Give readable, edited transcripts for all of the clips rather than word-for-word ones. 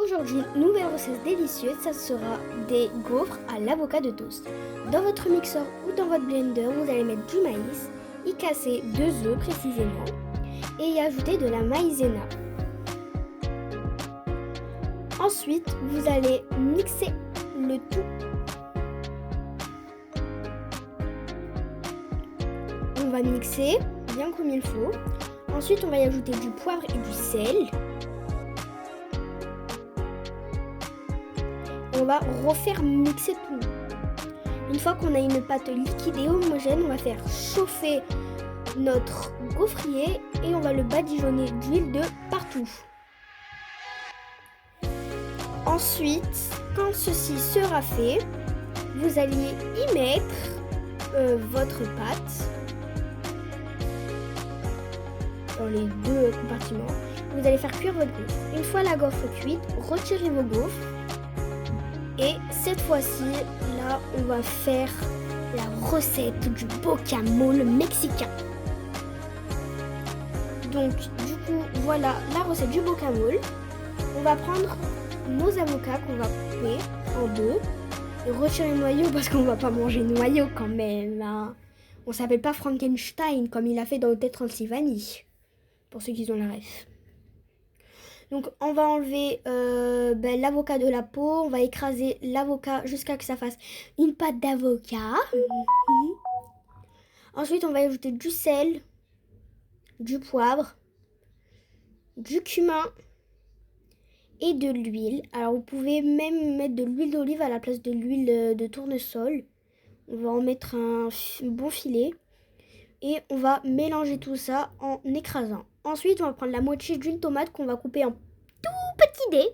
Aujourd'hui, nouvelle recette délicieuse, ça sera des gaufres à l'avocat de toast. Dans votre mixeur ou dans votre blender, vous allez mettre du maïs, y casser 2 œufs précisément et y ajouter de la maïzena. Ensuite, vous allez mixer le tout. On va mixer bien comme il faut. Ensuite, on va y ajouter du poivre et du sel. On va refaire mixer tout. Une fois qu'on a une pâte liquide et homogène, on va faire chauffer notre gaufrier et on va le badigeonner d'huile de partout. Ensuite, quand ceci sera fait, vous allez y mettre votre pâte dans les 2 compartiments. Vous allez faire cuire votre gaufre. Une fois la gaufre cuite, retirez vos gaufres. Et cette fois-ci, là, on va faire la recette du guacamole mexicain. Donc, du coup, voilà la recette du guacamole. On va prendre nos avocats qu'on va couper en 2 et retirer le noyau parce qu'on va pas manger le noyau quand même. Hein. On s'appelle pas Frankenstein comme il a fait dans Hôtel Transylvanie, pour ceux qui ont la ref. Donc on va enlever l'avocat de la peau, on va écraser l'avocat jusqu'à que ça fasse une pâte d'avocat. Ensuite on va ajouter du sel, du poivre, du cumin et de l'huile. Alors vous pouvez même mettre de l'huile d'olive à la place de l'huile de tournesol. On va en mettre un bon filet et on va mélanger tout ça en écrasant. Ensuite, on va prendre la moitié d'une tomate qu'on va couper en tout petits dés.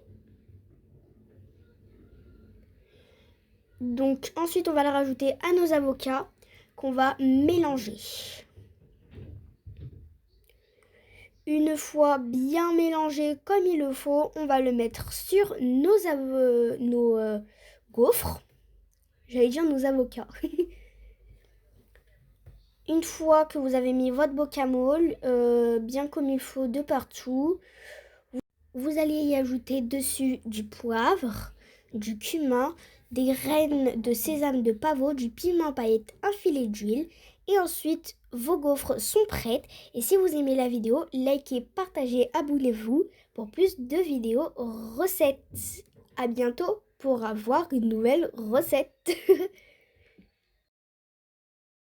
Donc ensuite, on va la rajouter à nos avocats qu'on va mélanger. Une fois bien mélangé comme il le faut, on va le mettre sur nos gaufres. J'allais dire nos avocats. Une fois que vous avez mis votre guacamole bien comme il faut de partout, vous allez y ajouter dessus du poivre, du cumin, des graines de sésame de pavot, du piment paillette, un filet d'huile. Et ensuite, vos gaufres sont prêtes. Et si vous aimez la vidéo, likez, partagez, abonnez-vous pour plus de vidéos recettes. À bientôt pour avoir une nouvelle recette.